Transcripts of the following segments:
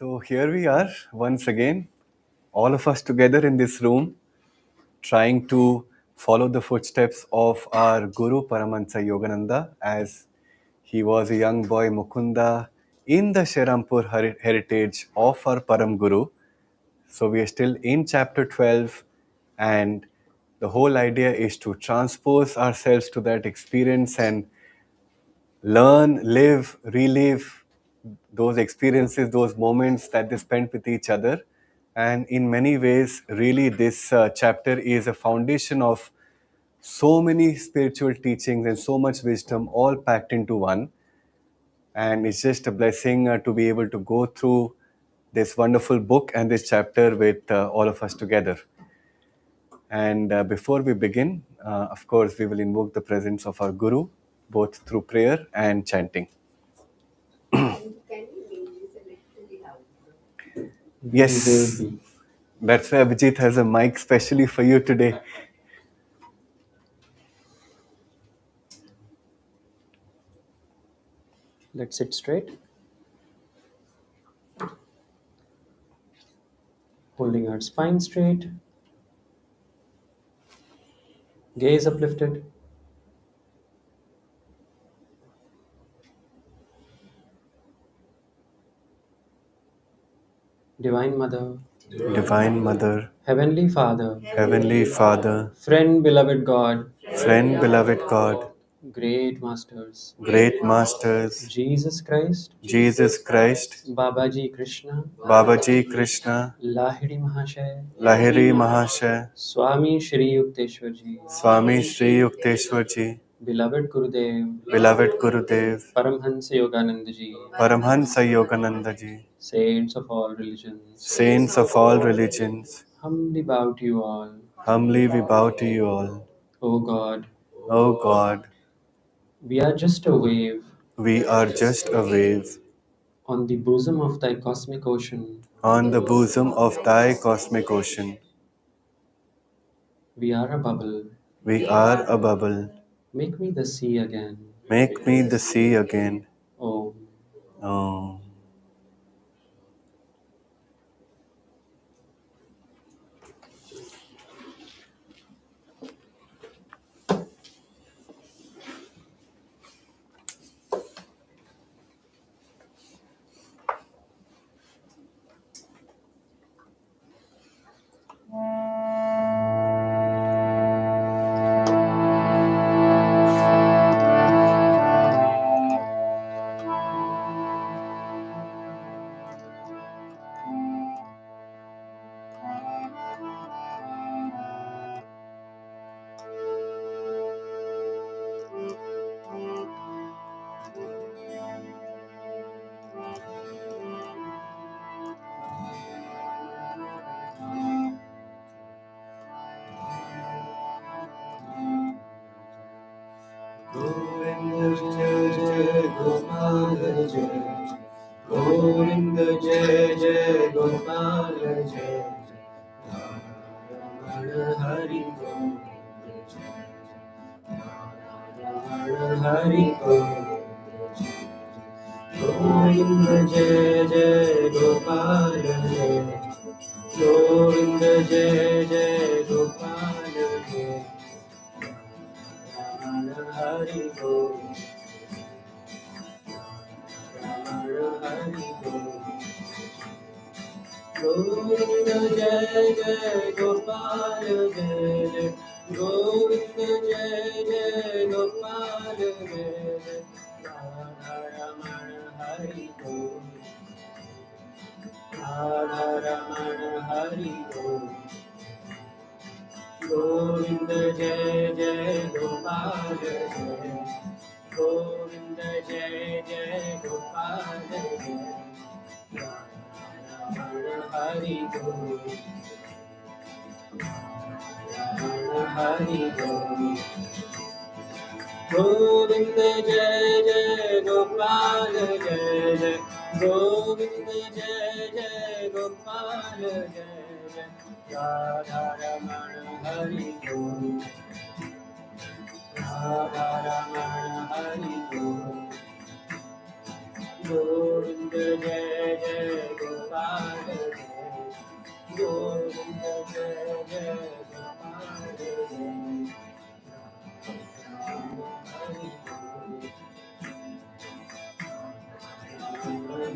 So here we are once again, all of us together in this room, trying to follow the footsteps of our Guru Paramahansa Yogananda as he was a young boy Mukunda in the Sherampur heritage of our Param Guru. So we are still in chapter 12, and the whole idea is to transpose ourselves to that experience and learn, live, relive those experiences, those moments that they spent with each other. And in many ways, really, this chapter is a foundation of so many spiritual teachings and so much wisdom all packed into one. And it's just a blessing to be able to go through this wonderful book and this chapter with all of us together. And before we begin, of course, we will invoke the presence of our Guru, both through prayer and chanting. Yes, that's why Abhijit has a mic specially for you today. Let's sit straight. Holding our spine straight. Gaze uplifted. Divine Mother, Divine Mother, Heavenly Father, Heavenly Father, Friend beloved God, Friend beloved God, Great Masters, Great Masters, Jesus Christ, Jesus Christ, Babaji Krishna, Babaji Krishna, Lahiri Mahashay, Lahiri Mahashay, Swami Shri Yukteswar Ji, Swami Shri Yukteswar Ji, Beloved Gurudev, Beloved Gurudev, Paramhansa Yogananda Ji, Paramhansa Yogananda Ji, Saints of all religions, Saints of all religions, humbly bow to you all. humbly we bow to you all. O God, O God, we are just a wave we are just a wave on the bosom of thy cosmic ocean. on the bosom of thy cosmic ocean. We are a bubble. We are a bubble. Make me the sea again. Make me the sea again. Om. Oh. Govinda Jai Jai Gopal Jai. Govinda Jai Jai Gopal Jai. Rama Hari Govinda Jai. Rama Hari Govinda Jai. Govinda Jai Jai Gopal Jai. Govinda Jai Jai Gopal Jai. Rama Hari Govinda. Rama Hari Govinda. Govinda Jai Jai Gopal Jai. Govinda Jai Jai Gopal Jai. Radha Ramana Hari Govinda. Radha Ramana Hari Govinda. Govinda Jai Jai Gopal Jai. Govinda Jai Jai Gopal Jai. Hari Govinda. Hari Govinda. Govinda Jai Jai Gopal Jai. Govinda Jai Jai Gopal Jai. Radha Ramana Hari Govinda. Radha Ramana Hari Govinda. Govinda Jai Jai Gopal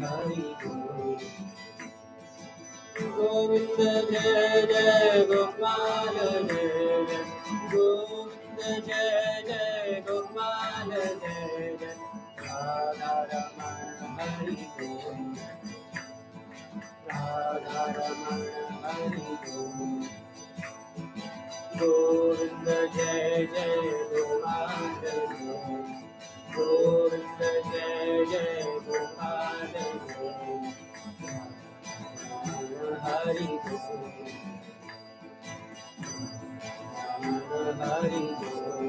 Hari Bol. Govinda Jai Jai Gopal Jai Jai. Govinda Jai Jai Gopal Jai Jai. Radha Ramana Hari Bol. Radha Ramana Hari Bol. Govinda Jai Jai Gopal Jai. Govinda Jai Jai Gopal Jai. Hari Bol. Hari Bol.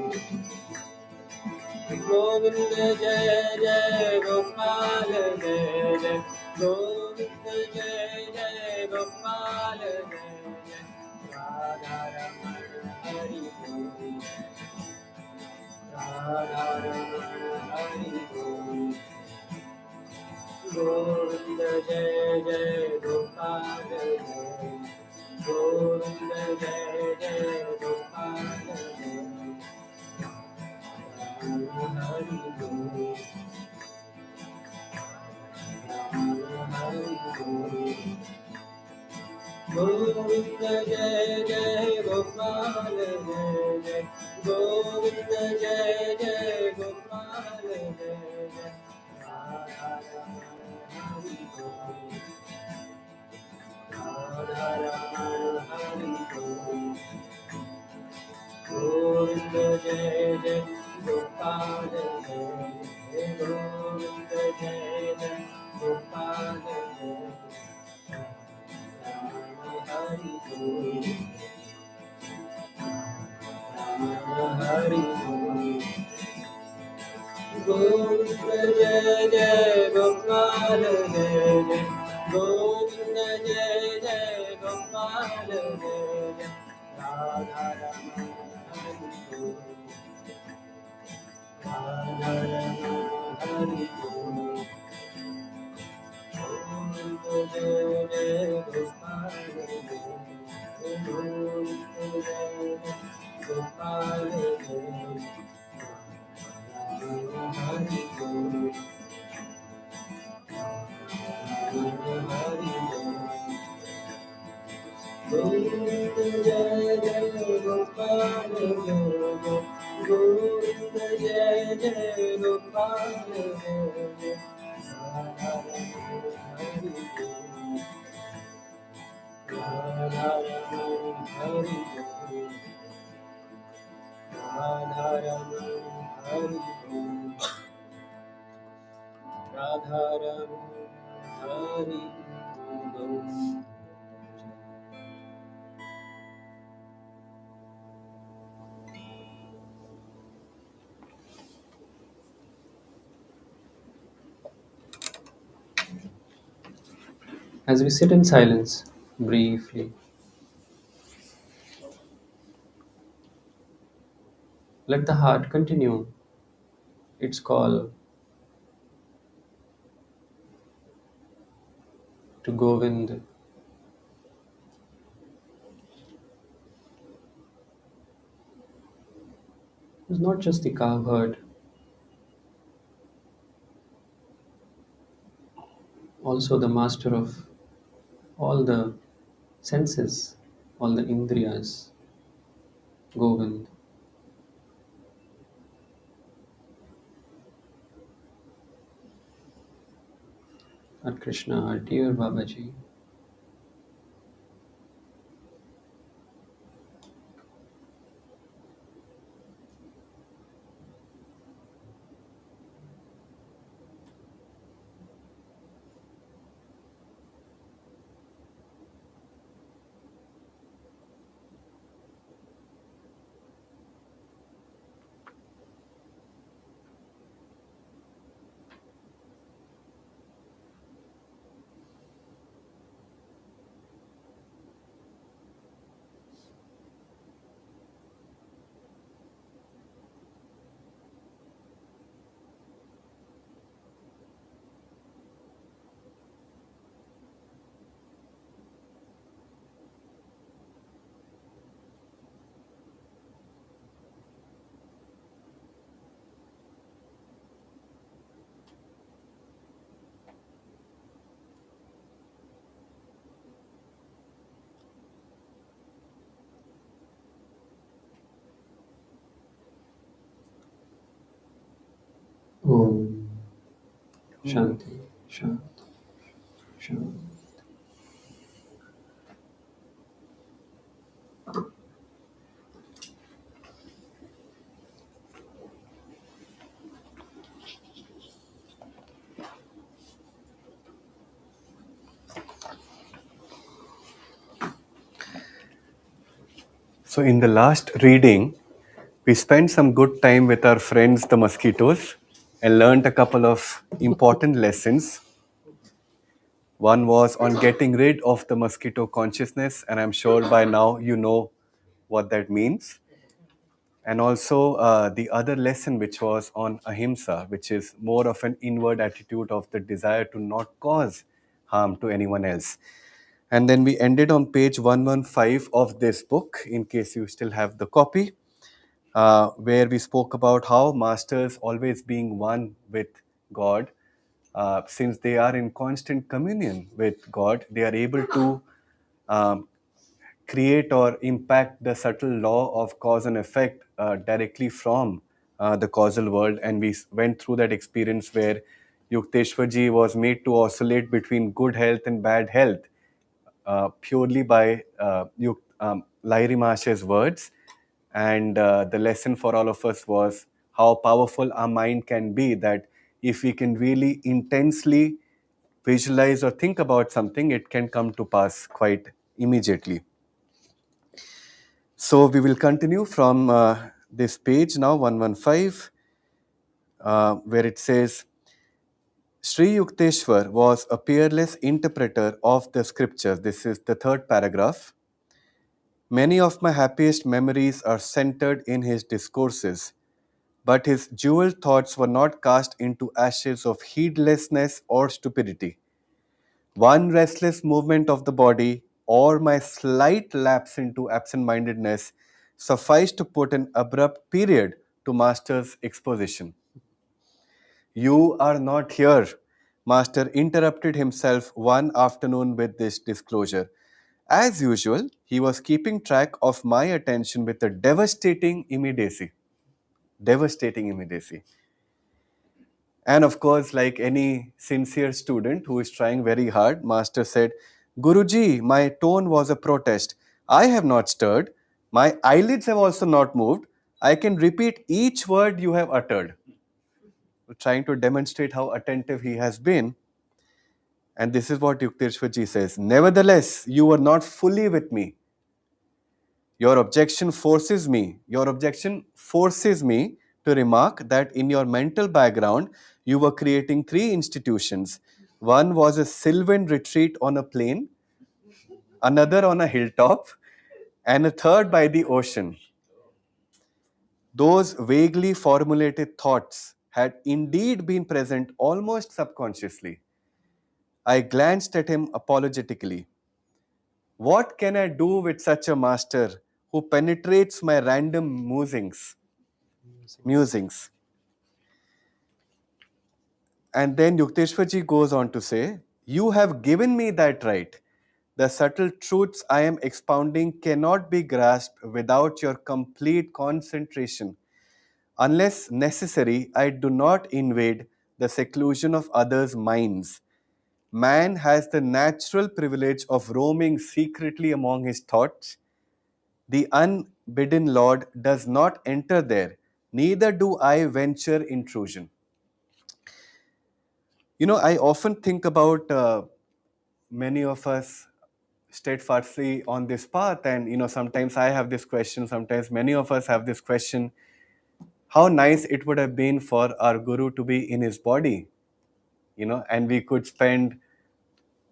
Govinda Jai Jai Gopal Jai Jai. Govinda Jai Jai Gopal Jai Jai. Radha Ramana Hari Bol. Radha Ramana Hari Bol. Govinda Jai Jai Gopal Jai. Govinda Jai Jai Gopal Jai. Hari Bol. Hari Bol. Govinda Jai Jai Gopal Jai Jai. Govinda Jai Jai Gopal Jai Jai. Radha Ramana Hari Bol. Radha Ramana Hari Bol. Govinda Jai Jai Gopal Jai. Govinda Jai Jai Gopal Jai. Hari Bol. Hari Bol. Govinda Jai Jai Gopal Jai Jai. Govinda Jai Jai Gopal Jai Jai. Radha Ramana Hari Bol. Radha Ramana Hari Bol. Govinda Jai Jai Gopal Jai Jai. Govinda Jai Jai Gopal Jai Jai. Hari Bol. Hari Bol. Govinda Jai Jai Gopal Jai Jai. Govinda Jai Jai Gopal Jai Jai. Radha Ramana Hari Bol. Radha Ramana Hari Bol. Radha Ramana Hari Bol. Radha Ramana Hari Bol. As we sit in silence, briefly, let the heart continue its call to Govind. It's not just the cowherd, also the master of all the senses, all the indriyas, Govind. Our Krishna, our dear Babaji. Om Shanti, Shanti, Shanti. So, in the last reading, we spent some good time with our friends, the mosquitoes, and learned a couple of important lessons. One was on getting rid of the mosquito consciousness, and I'm sure by now you know what that means. And also the other lesson, which was on ahimsa, which is more of an inward attitude of the desire to not cause harm to anyone else. And then we ended on page 115 of this book, in case you still have the copy, where we spoke about how masters, always being one with God, since they are in constant communion with God, they are able to um, create or impact the subtle law of cause and effect directly from the causal world. And we went through that experience where Yukteswarji was made to oscillate between good health and bad health purely by Lairi Mahasay's words. And the lesson for all of us was how powerful our mind can be, that if we can really intensely visualize or think about something, it can come to pass quite immediately. So we will continue from this page now, 115, where it says, Sri Yukteswar was a peerless interpreter of the scriptures. This is the third paragraph. Many of my happiest memories are centered in his discourses, but his jewel thoughts were not cast into ashes of heedlessness or stupidity. One restless movement of the body or my slight lapse into absent mindedness sufficed to put an abrupt period to Master's exposition. You are not here. Master interrupted himself one afternoon with this disclosure. As usual, he was keeping track of my attention with a devastating immediacy. Devastating immediacy. And of course, like any sincere student who is trying very hard, Master said, Guruji, my tone was a protest. I have not stirred. My eyelids have also not moved. I can repeat each word you have uttered. Trying to demonstrate how attentive he has been. And this is what Yukteswarji says. Nevertheless, you were not fully with me. Your objection forces me to remark that in your mental background, you were creating three institutions. One was a sylvan retreat on a plain, another on a hilltop, and a third by the ocean. Those vaguely formulated thoughts had indeed been present almost subconsciously. I glanced at him apologetically. What can I do with such a master who penetrates my random musings? And then Yukteswarji goes on to say, You have given me that right. The subtle truths I am expounding cannot be grasped without your complete concentration. Unless necessary, I do not invade the seclusion of others' minds. Man has the natural privilege of roaming secretly among his thoughts. The unbidden Lord does not enter there, neither do I venture intrusion. I often think about many of us steadfastly on this path, and sometimes I have this question, sometimes many of us have this question, how nice it would have been for our Guru to be in his body, and we could spend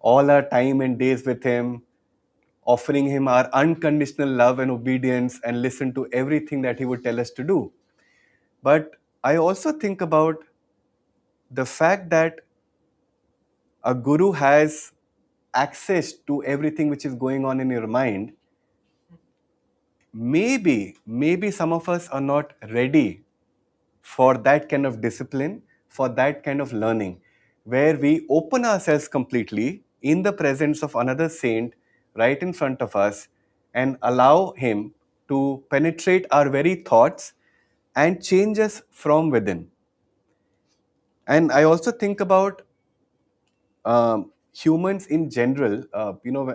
all our time and days with him, offering him our unconditional love and obedience, and listen to everything that he would tell us to do. But I also think about the fact that a guru has access to everything which is going on in your mind. Maybe some of us are not ready for that kind of discipline, for that kind of learning, where we open ourselves completely in the presence of another saint right in front of us and allow him to penetrate our very thoughts and change us from within. And I also think about humans in general.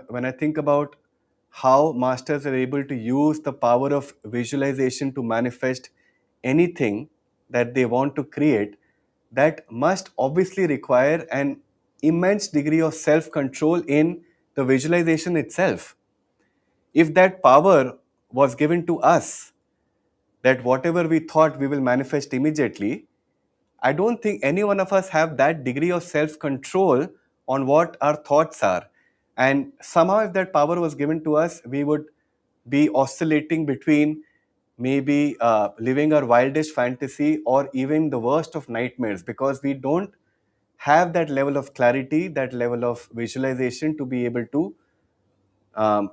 When I think about how masters are able to use the power of visualization to manifest anything that they want to create, that must obviously require an immense degree of self control in the visualization itself. If that power was given to us, that whatever we thought we will manifest immediately, I don't think any one of us have that degree of self control on what our thoughts are. And somehow, if that power was given to us, we would be oscillating between maybe living our wildest fantasy or even the worst of nightmares, because we don't have that level of clarity, that level of visualization to be able to,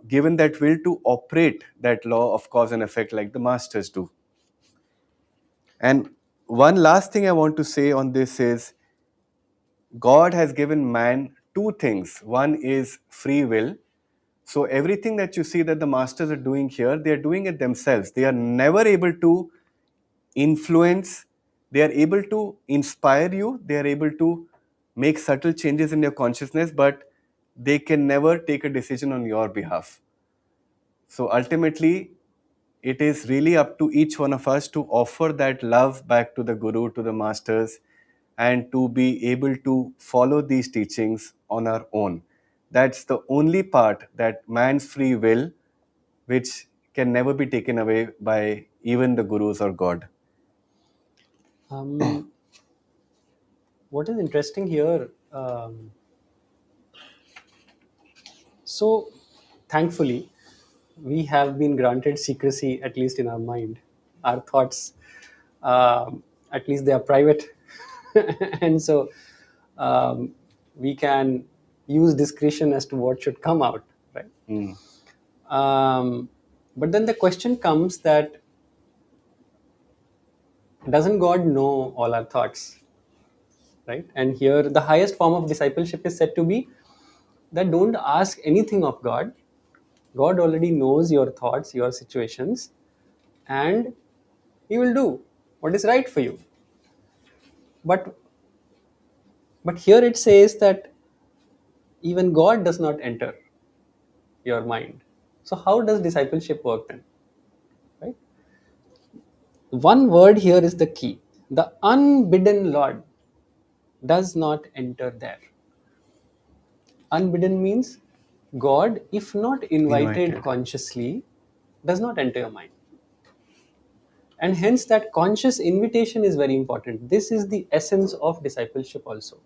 given that will to operate that law of cause and effect like the masters do. And one last thing I want to say on this is, God has given man two things. One is free will. So everything that you see that the masters are doing here, they are doing it themselves. They are never able to influence, they are able to inspire you, they are able to make subtle changes in your consciousness, but they can never take a decision on your behalf. So ultimately, it is really up to each one of us to offer that love back to the Guru, to the masters, and to be able to follow these teachings on our own. That's the only part, that man's free will, which can never be taken away by even the gurus or God. Um, what is interesting here? So, thankfully, we have been granted secrecy, at least in our mind. Our thoughts, at least they are private. And so um, we can use discretion as to what should come out, right? Hmm. Um, but then the question comes that doesn't God know all our thoughts, right? And here the highest form of discipleship is said to be that don't ask anything of God. God already knows your thoughts, your situations, and He will do what is right for you. But here it says that even God does not enter your mind. So how does discipleship work then? Right? One word here is the key. The unbidden Lord does not enter there. Unbidden means God, if not invited Invited. consciously, does not enter your mind. And hence, that conscious invitation is very important. This is the essence of discipleship, also.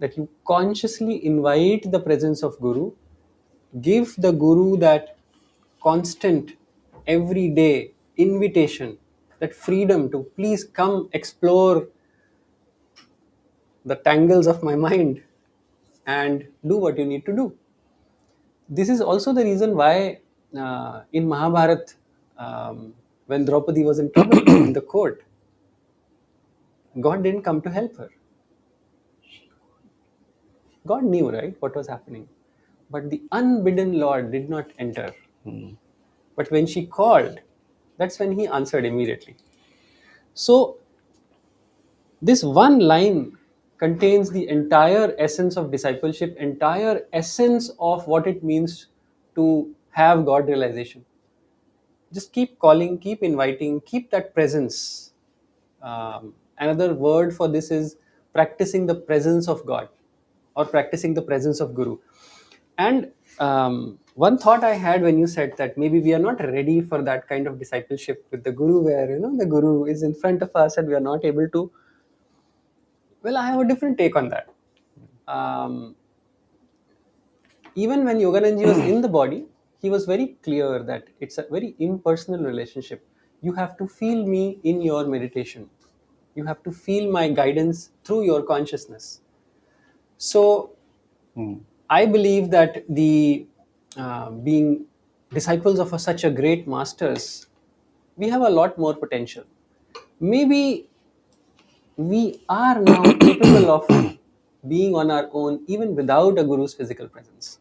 That you consciously invite the presence of Guru, give the Guru that constant, everyday invitation, that freedom to please come explore the tangles of my mind and do what you need to do. This is also the reason why in Mahabharat, when Draupadi was in trouble in the court, God didn't come to help her. God knew, right, what was happening. But the unbidden Lord did not enter. But when she called, that's when he answered immediately. So, this one line contains the entire essence of discipleship, entire essence of what it means to have God realization. Just keep calling, keep inviting, keep that presence. Another word for this is practicing the presence of God or practicing the presence of Guru. And one thought I had when you said that maybe we are not ready for that kind of discipleship with the Guru, where the Guru is in front of us and we are not able to. Well, I have a different take on that. Um, Even when Yogananji was in the body, he was very clear that it's a very impersonal relationship. You have to feel me in your meditation. You have to feel my guidance through your consciousness. So Hmm. I believe that the being disciples of such a great masters, we have a lot more potential. Maybe we are now capable of being on our own even without a guru's physical presence.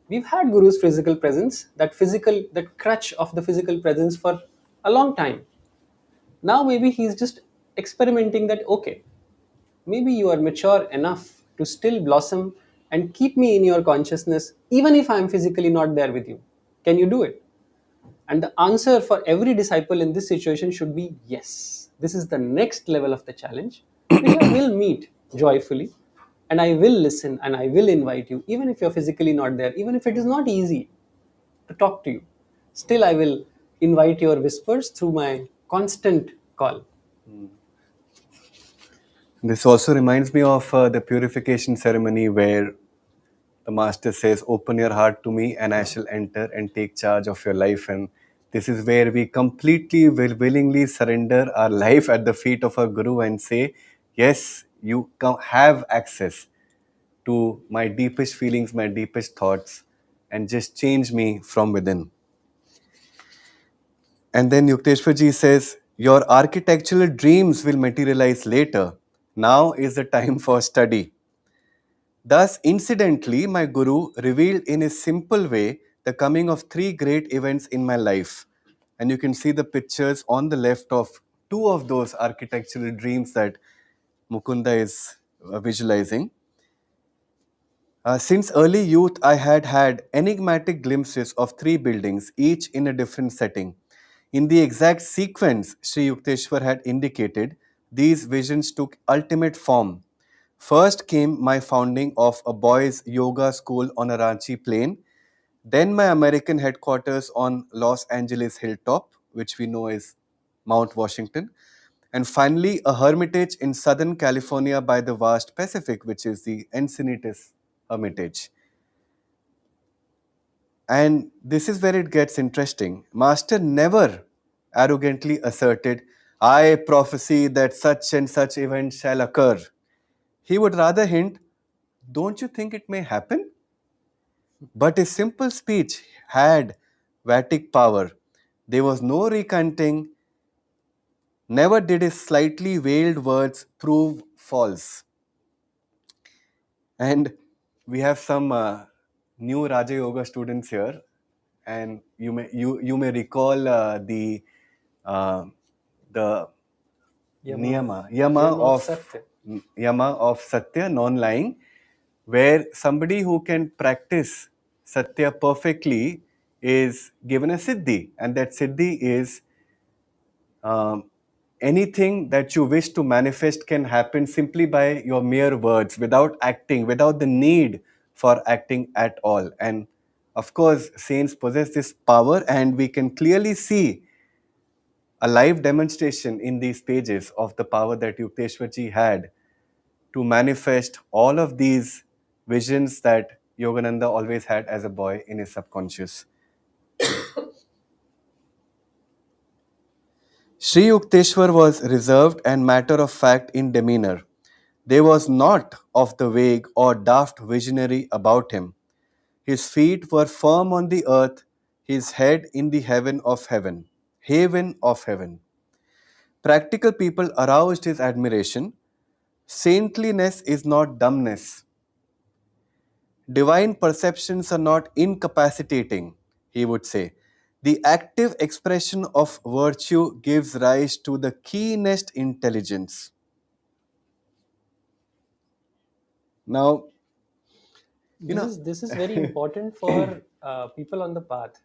We've had guru's physical presence, that crutch of the physical presence for a long time. Now maybe he's just experimenting that, okay, maybe you are mature enough to still blossom and keep me in your consciousness even if I am physically not there with you. Can you do it? And the answer for every disciple in this situation should be yes. This is the next level of the challenge, which I will meet joyfully. And I will listen and I will invite you, even if you're physically not there, even if it is not easy to talk to you. Still, I will invite your whispers through my constant call. This also reminds me of the purification ceremony where the master says, "Open your heart to me, and I shall enter and take charge of your life." And this is where we completely willingly surrender our life at the feet of our guru and say, "Yes, you have access to my deepest feelings, my deepest thoughts, and just change me from within." And then Yukteswarji says, "Your architectural dreams will materialize later. Now is the time for study." Thus, incidentally, my Guru revealed in a simple way the coming of three great events in my life. And you can see the pictures on the left of two of those architectural dreams that Mukunda is visualizing. Since early youth, I had had enigmatic glimpses of three buildings, each in a different setting. In the exact sequence Sri Yukteswar had indicated, these visions took ultimate form. First came my founding of a boys' yoga school on a Ranchi plain, then my American headquarters on Los Angeles Hilltop, which we know is Mount Washington, and finally a hermitage in Southern California by the vast Pacific, which is the Encinitas Hermitage. And this is where it gets interesting. Master never arrogantly asserted, "I prophesy that such and such event shall occur." He would rather hint, "Don't you think it may happen?" But his simple speech had Vatic power. There was no recanting, never did his slightly veiled words prove false. And we have some new Raja Yoga students here, and you may recall uh, the Yama of, yama Yama of of Satya. Satya, non-lying, where somebody who can practice Satya perfectly is given a siddhi, and that siddhi is um, anything that you wish to manifest can happen simply by your mere words, without acting, without the need for acting at all. And of course, saints possess this power, and we can clearly see a live demonstration in these pages of the power that Yukteswarji had to manifest all of these visions that Yogananda always had as a boy in his subconscious. Sri Yukteswar was reserved and matter of fact in demeanor. There was naught of the vague or daft visionary about him. His feet were firm on the earth, his head in the heaven of heaven. Haven of heaven. Practical people aroused his admiration. Saintliness is not dumbness. Divine perceptions are not incapacitating, he would say. The active expression of virtue gives rise to the keenest intelligence. Now, you This know, is this is very important for people on the path,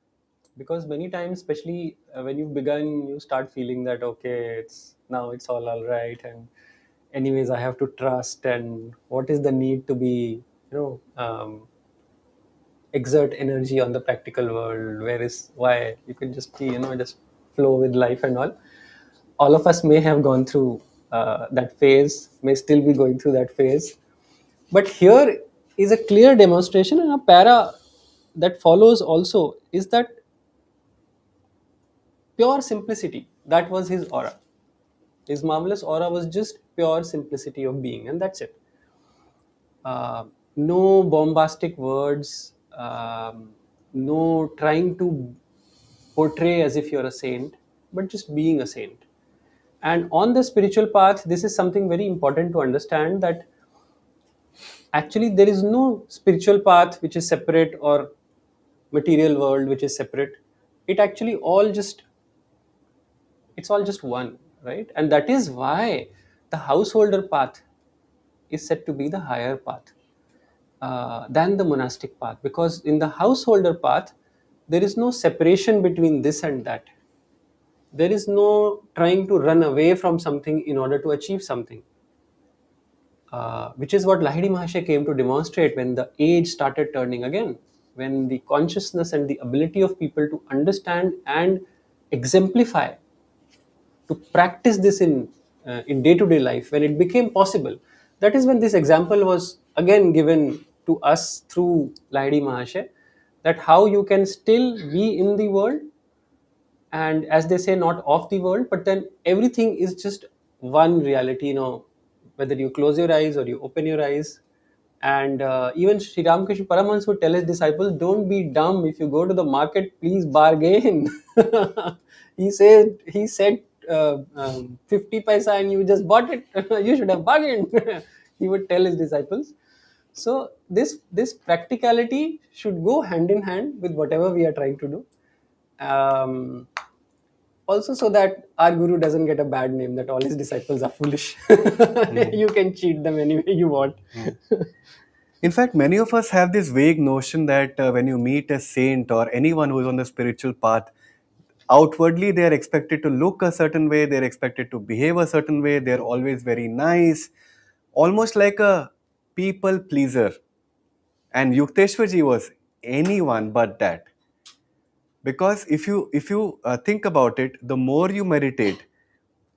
because many times, especially when you begin, you start feeling that okay, it's all right, and anyways, I have to trust, and what is the need to be, exert energy on the practical world? Where is why you can just be, just flow with life and all of us may have gone through that phase, may still be going through that phase, but here is a clear demonstration, and a para that follows also is that pure simplicity. That was his aura. His marvelous aura was just pure simplicity of being, and that's it. No bombastic words, no trying to portray as if you're a saint, but just being a saint. And on the spiritual path, this is something very important to understand, that actually there is no spiritual path which is separate, or material world which is separate. It actually all just, it's all just one, right? And that is why the householder path is said to be the higher path than the monastic path, because in the householder path there is no separation between this and that. There is no trying to run away from something in order to achieve something, which is what Lahiri Mahasaya came to demonstrate when the age started turning again, when the consciousness and the ability of people to understand and exemplify, to practice this in day-to-day life, when it became possible. That is when this example was again given to us through Lahiri Mahasaya, that how you can still be in the world, and as they say, not of the world, but then everything is just one reality, whether you close your eyes or you open your eyes. And even Sri Ramakrishna Paramahans would tell his disciples, don't be dumb. If you go to the market, please bargain. He said 50 paisa and you just bought it. You should have bargained. He would tell his disciples. So this practicality should go hand in hand with whatever we are trying to do. Um, Also, so that our guru doesn't get a bad name, that all his disciples are foolish. You can cheat them any way you want. In fact, many of us have this vague notion that when you meet a saint or anyone who is on the spiritual path, outwardly they are expected to look a certain way, they're expected to behave a certain way, they're always very nice, almost like a people pleaser. And Yukteswarji was anyone but that. Because if you think about it, the more you meditate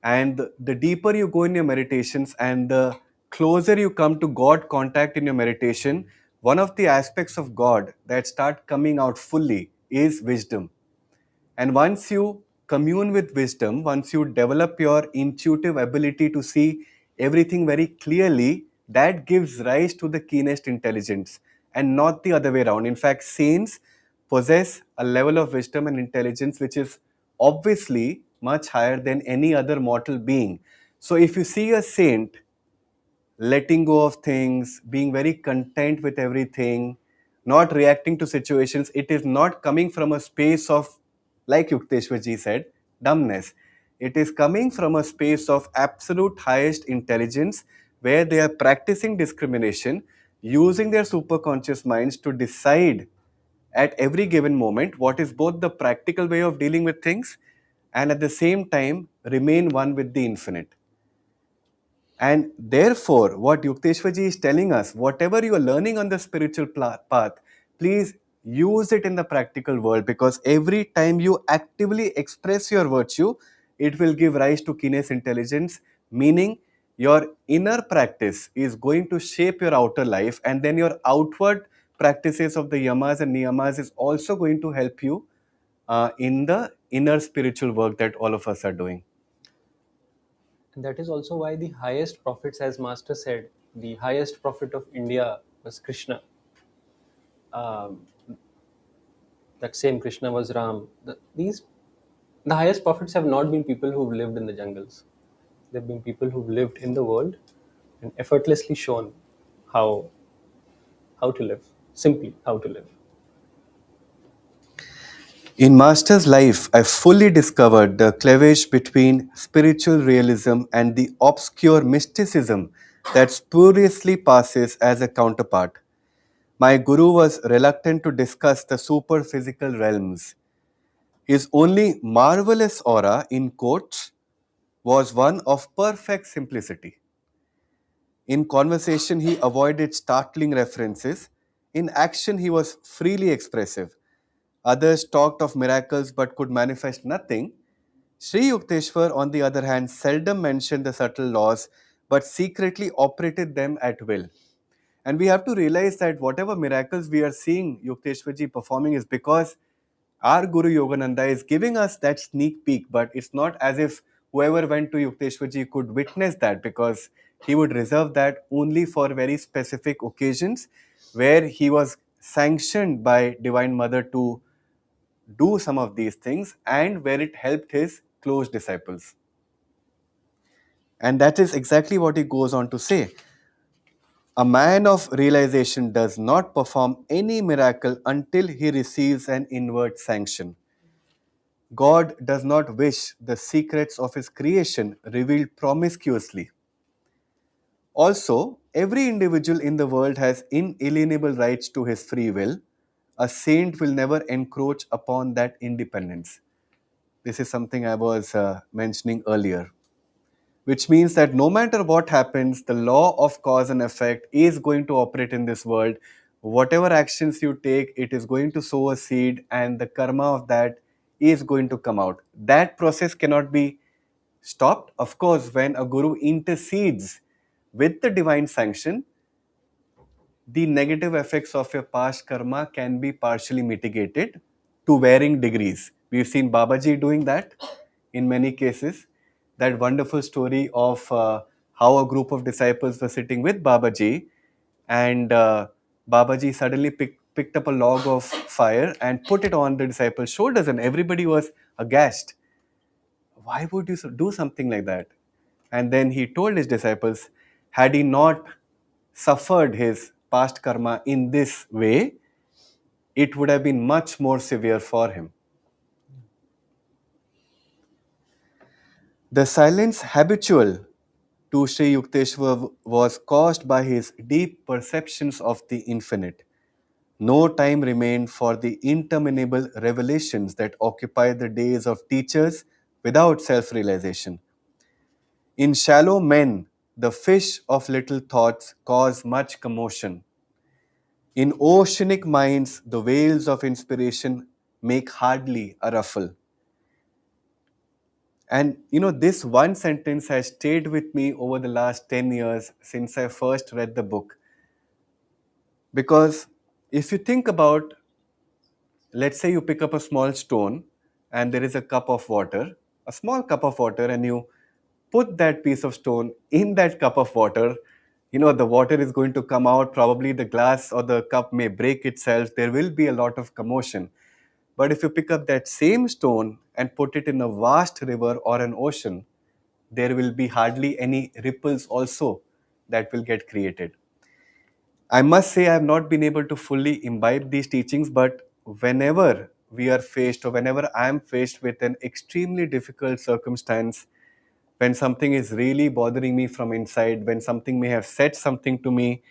and the deeper you go in your meditations and the closer you come to God contact in your meditation, one of the aspects of God that start coming out fully is wisdom. And once you commune with wisdom, once you develop your intuitive ability to see everything very clearly, that gives rise to the keenest intelligence and not the other way around. In fact, saints possess a level of wisdom and intelligence which is obviously much higher than any other mortal being. So if you see a saint letting go of things, being very content with everything, not reacting to situations. It is not coming from a space of, like Yukteswarji said, dumbness. It is coming from a space of absolute highest intelligence where they are practicing discrimination, using their superconscious minds to decide at every given moment what is both the practical way of dealing with things and at the same time remain one with the infinite. And therefore, what Yukteswarji is telling us, whatever you are learning on the spiritual path, please use it in the practical world, because every time you actively express your virtue, it will give rise to keenest intelligence, meaning your inner practice is going to shape your outer life, and then your outward practices of the yamas and niyamas is also going to help you in the inner spiritual work that all of us are doing. And that is also why the highest prophets, as Master said, the highest prophet of India was Krishna. Um, that same Krishna was Ram. The highest prophets have not been people who've lived in the jungles. They've been people who've lived in the world and effortlessly shown how how to live, simply how to live. In Master's life, I fully discovered the cleavage between spiritual realism and the obscure mysticism that spuriously passes as a counterpart. My guru was reluctant to discuss the superphysical realms. His only marvelous aura, in quotes, was one of perfect simplicity. In conversation, he avoided startling references. In action, he was freely expressive. Others talked of miracles but could manifest nothing. Sri Yukteswar, on the other hand, seldom mentioned the subtle laws but secretly operated them at will. And we have to realize that whatever miracles we are seeing Yukteswarji performing is because our Guru Yogananda is giving us that sneak peek, but it's not as if whoever went to Yukteswarji could witness that, because he would reserve that only for very specific occasions where he was sanctioned by Divine Mother to do some of these things and where it helped his close disciples. And that is exactly what he goes on to say. A man of realization does not perform any miracle until he receives an inward sanction. God does not wish the secrets of his creation revealed promiscuously. Also, every individual in the world has inalienable rights to his free will. A saint will never encroach upon that independence. This is something I was mentioning earlier, which means that no matter what happens, the law of cause and effect is going to operate in this world. Whatever actions you take, it is going to sow a seed, and the karma of that is going to come out. That process cannot be stopped. Of course, when a guru intercedes with the divine sanction, the negative effects of your past karma can be partially mitigated to varying degrees. We've seen Babaji doing that in many cases. That wonderful story of how a group of disciples were sitting with Babaji, and Babaji suddenly picked up a log of fire and put it on the disciples' shoulders, and everybody was aghast. Why would you do something like that? And then he told his disciples, had he not suffered his past karma in this way, it would have been much more severe for him. The silence habitual to Sri Yukteswar was caused by his deep perceptions of the infinite. No time remained for the interminable revelations that occupy the days of teachers without self realization. In shallow men, the fish of little thoughts cause much commotion. In oceanic minds, the whales of inspiration make hardly a ruffle. And this one sentence has stayed with me over the last 10 years since I first read the book. Because if you think about, let's say you pick up a small stone and there is a cup of water, a small cup of water, and you put that piece of stone in that cup of water, the water is going to come out. Probably the glass or the cup may break itself. There will be a lot of commotion. But if you pick up that same stone and put it in a vast river or an ocean, there will be hardly any ripples also that will get created. I must say I have not been able to fully imbibe these teachings, but whenever we are faced, or whenever I am faced with an extremely difficult circumstance, when something is really bothering me from inside, when something may have said something to me,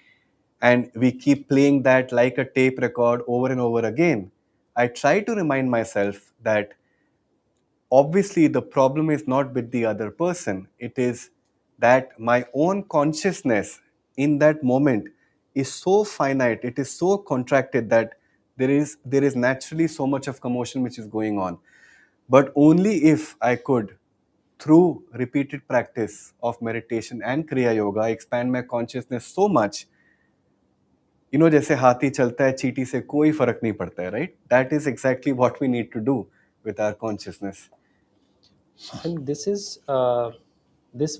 and we keep playing that like a tape record over and over again, I try to remind myself that obviously the problem is not with the other person. It is that my own consciousness in that moment is so finite, it is so contracted that there is naturally so much of commotion which is going on. But only if I could, through repeated practice of meditation and kriya yoga, expand my consciousness so much, जैसे हाथी चलता है चींटी से कोई फर्क नहीं पड़ता है, right? That is exactly what we need to do with our consciousness. And this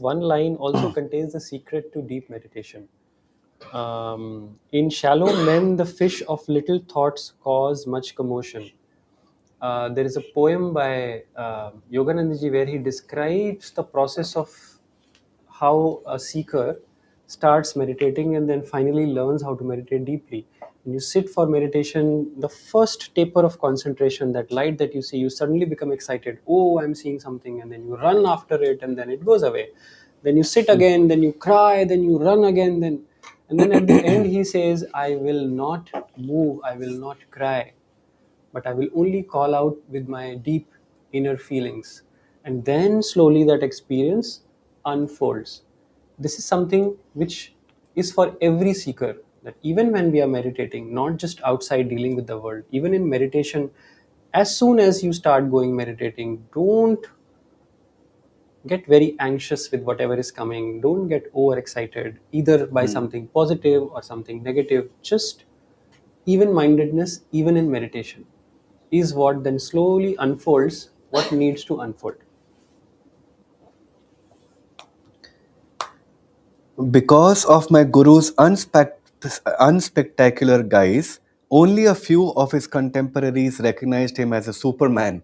one line also contains the secret to deep meditation. In shallow men, the fish of little thoughts cause much commotion. There is a poem by Yoganandaji where he describes the process of how a seeker starts meditating and then finally learns how to meditate deeply. When you sit for meditation, the first taper of concentration, that light that you see, you suddenly become excited. Oh, I'm seeing something, and then you run after it, and then it goes away. Then you sit again, then you cry, then you run again, then and then at the end he says, I will not move, I will not cry, but I will only call out with my deep inner feelings. And then slowly that experience unfolds. This is something which is for every seeker, that even when we are meditating, not just outside dealing with the world, even in meditation, as soon as you start going meditating, don't get very anxious with whatever is coming. Don't get overexcited either by something positive or something negative. Just even mindedness, even in meditation, is what then slowly unfolds what needs to unfold. Because of my guru's unspectacular guise, only a few of his contemporaries recognized him as a superman.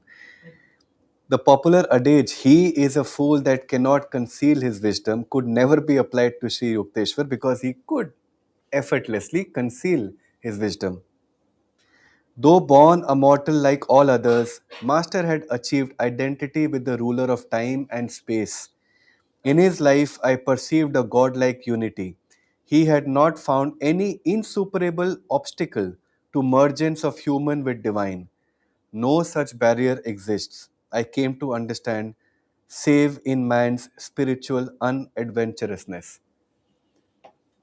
The popular adage, he is a fool that cannot conceal his wisdom, could never be applied to Sri Yukteswar because he could effortlessly conceal his wisdom. Though born a mortal like all others, Master had achieved identity with the ruler of time and space. In his life, I perceived a godlike unity. He had not found any insuperable obstacle to mergence of human with divine. No such barrier exists, I came to understand, save in man's spiritual unadventurousness.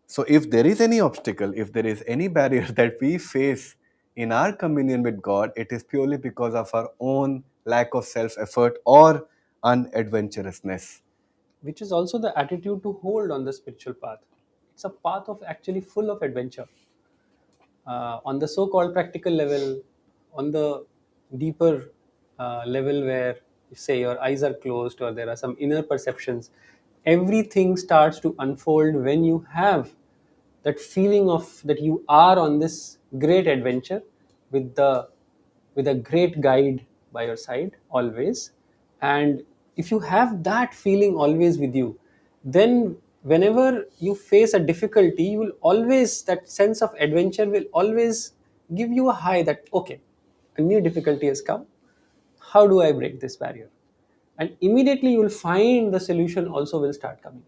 So, if there is any obstacle, if there is any barrier that we face in our communion with God, it is purely because of our own lack of self effort or unadventurousness. which is also the attitude to hold on the spiritual path. It's a path of actually full of adventure. On the so-called practical level, on the deeper level where, say, your eyes are closed or there are some inner perceptions, everything starts to unfold when you have that feeling of that you are on this great adventure with the with a great guide by your side always. And if you have that feeling always with you, then whenever you face a difficulty, you will always, that sense of adventure will always give you a high that, okay, a new difficulty has come. How do I break this barrier? And immediately you will find the solution also will start coming.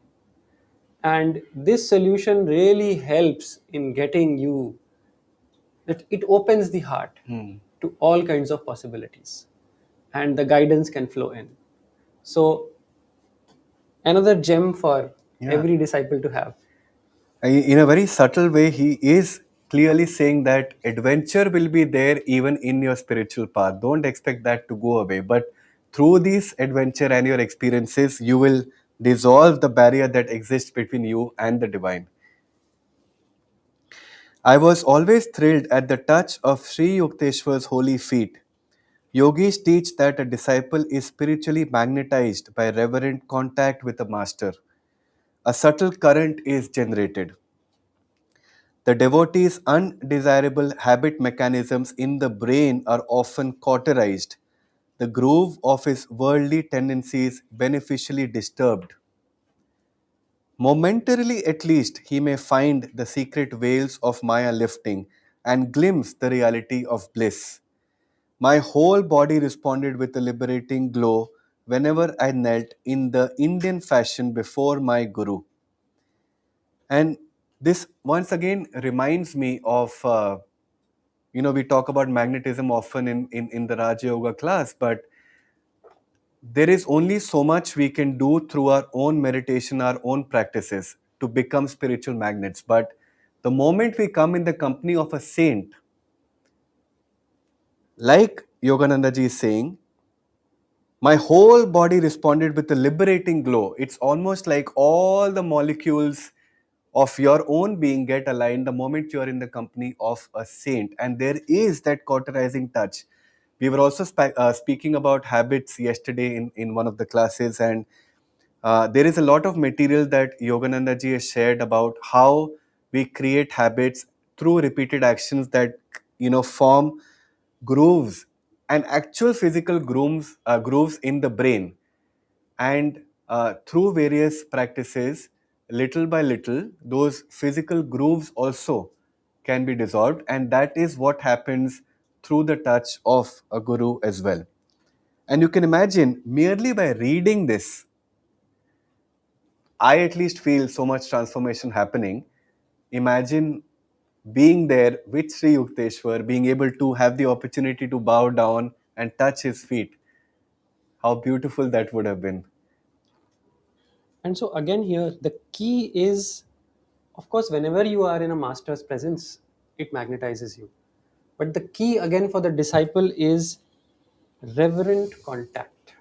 And this solution really helps in getting you, that it opens the heart to all kinds of possibilities, and the guidance can flow in. So another gem for Yeah. every disciple to have. In a very subtle way, he is clearly saying that adventure will be there even in your spiritual path. Don't expect that to go away. But through this adventure and your experiences, you will dissolve the barrier that exists between you and the divine. I was always thrilled at the touch of Sri Yukteswar's holy feet. Yogis teach that a disciple is spiritually magnetized by reverent contact with a master. A subtle current is generated. The devotee's undesirable habit mechanisms in the brain are often cauterized, the groove of his worldly tendencies beneficially disturbed. Momentarily, at least, he may find the secret veils of Maya lifting and glimpse the reality of bliss. My whole body responded with a liberating glow whenever I knelt in the Indian fashion before my Guru. And this once again reminds me of, we talk about magnetism often in the Raja Yoga class, but there is only so much we can do through our own meditation, our own practices to become spiritual magnets. But the moment we come in the company of a saint, like Yogananda ji is saying, my whole body responded with a liberating glow. It's almost like all the molecules of your own being get aligned the moment you are in the company of a saint. And there is that cauterizing touch. We were also speaking about habits yesterday in one of the classes, and there is a lot of material that Yogananda ji has shared about how we create habits through repeated actions that form grooves and actual physical grooves in the brain. And through various practices, little by little, those physical grooves also can be dissolved, and that is what happens through the touch of a guru as well. And you can imagine, merely by reading this, I at least feel so much transformation happening. Imagine being there with Sri Yukteswar, being able to have the opportunity to bow down and touch his feet. How beautiful that would have been. And so again here the key is, of course, whenever you are in a master's presence, it magnetizes you. But the key again for the disciple is reverent contact.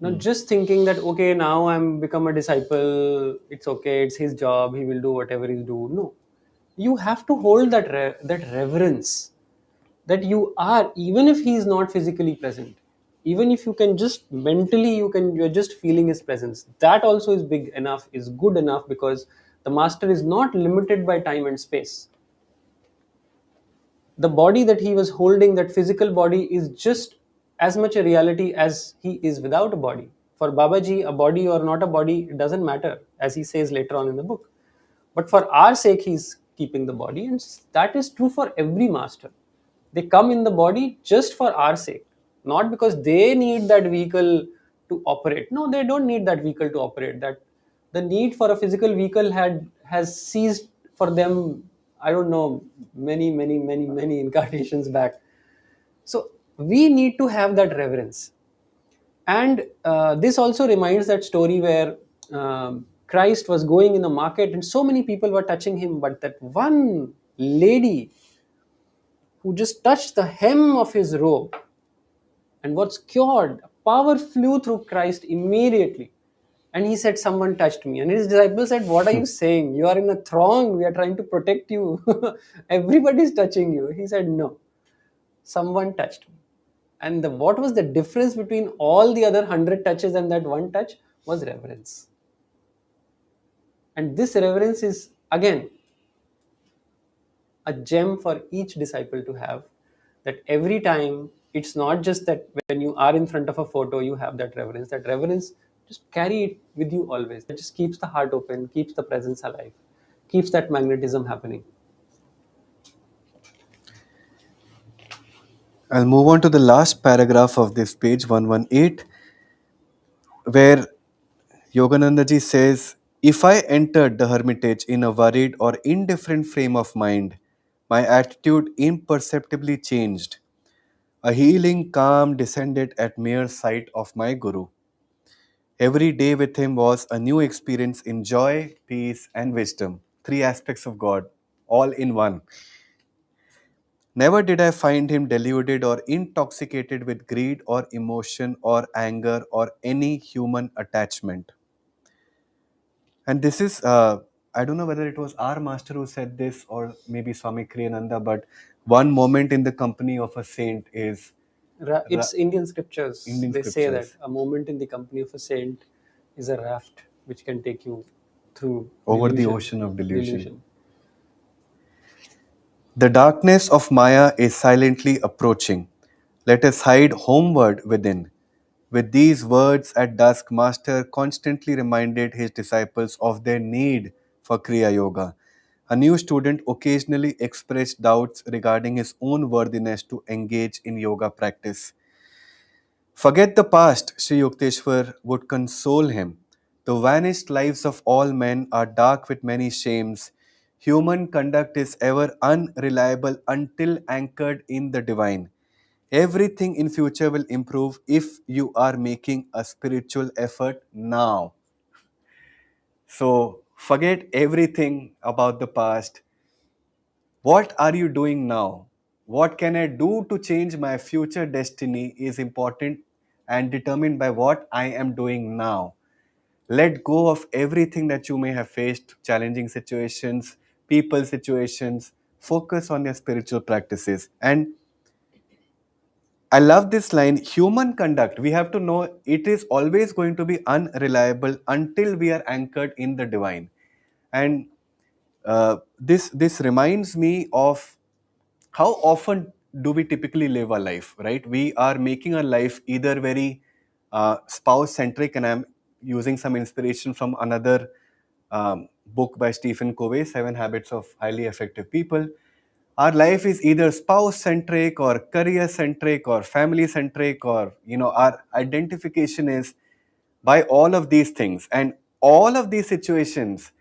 Not just thinking that, okay, now I'm become a disciple, it's okay, it's his job, he will do whatever he do. No, you have to hold that that reverence, that you are, even if he is not physically present, even if you can just mentally, you're just feeling his presence, that also is big enough, is good enough, because the master is not limited by time and space. The body that he was holding, that physical body, is just as much a reality as he is without a body. For Babaji, a body or not a body, it doesn't matter, as he says later on in the book. But for our sake, he's keeping the body, and that is true for every master. They come in the body just for our sake, not because they need that vehicle to operate. No, they don't need that vehicle to operate. That the need for a physical vehicle has ceased for them. I don't know, many incarnations back. So we need to have that reverence. And this also reminds that story where Christ was going in the market and so many people were touching him, but that one lady who just touched the hem of his robe and was cured. Power flew through Christ immediately. And he said, "Someone touched me." And his disciples said, "What are you saying? You are in a throng. We are trying to protect you. Everybody's touching you." He said, "No, someone touched me." And what was the difference between all the other 100 touches and that one touch was reverence. And this reverence is, again, a gem for each disciple to have, that every time, it's not just that when you are in front of a photo you have that reverence, just carry it with you always. It just keeps the heart open, keeps the presence alive, keeps that magnetism happening. I'll move on to the last paragraph of this page 118, where Yoganandaji says, "If I entered the hermitage in a worried or indifferent frame of mind, my attitude imperceptibly changed. A healing calm descended at mere sight of my Guru. Every day with him was a new experience in joy, peace, and wisdom. Three aspects of God, all in one. Never did I find him deluded or intoxicated with greed or emotion or anger or any human attachment." And this is, I don't know whether it was our master who said this or maybe Swami Kriyananda, but one moment in the company of a saint is It's Indian scriptures. Indian They say that scriptures a moment in the company of a saint is a raft which can take you through over the delusion. ocean of delusion. Delusion. The darkness of Maya is silently approaching. Let us hide homeward within. With these words at dusk, Master constantly reminded his disciples of their need for Kriya Yoga. A new student occasionally expressed doubts regarding his own worthiness to engage in yoga practice. "Forget the past," Sri Yukteswar would console him. "The vanished lives of all men are dark with many shames. Human conduct is ever unreliable until anchored in the divine. Everything in future will improve if you are making a spiritual effort now." So forget everything about the past. What are you doing now? What can I do to change my future destiny is important and determined by what I am doing now. Let go of everything that you may have faced, challenging situations, people situations. Focus on your spiritual practices. And I love this line, human conduct. We have to know it is always going to be unreliable until we are anchored in the divine. And this reminds me of how often do we typically live our life, right? We are making our life either very spouse centric, and I'm using some inspiration from another book by Stephen Covey, Seven Habits of Highly Effective People. Our life is either spouse centric or career centric or family centric, or our identification is by all of these things, and all of these situations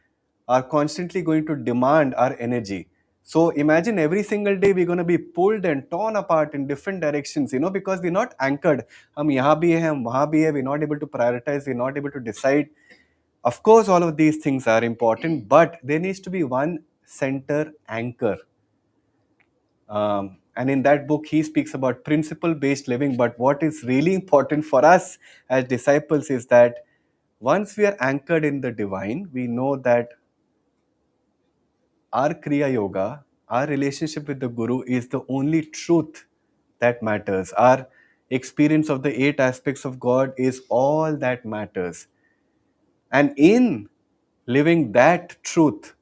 are constantly going to demand our energy. So imagine every single day we're going to be pulled and torn apart in different directions, because we're not anchored. हम यहाँ भी हैं, हम वहाँ भी हैं. We're not able to prioritize, we're not able to decide. Of course all of these things are important, but there needs to be one center anchor. And in that book, he speaks about principle based living. But what is really important for us as disciples is that once we are anchored in the divine, we know that our Kriya Yoga, our relationship with the Guru is the only truth that matters. Our experience of the eight aspects of God is all that matters. And in living that truth,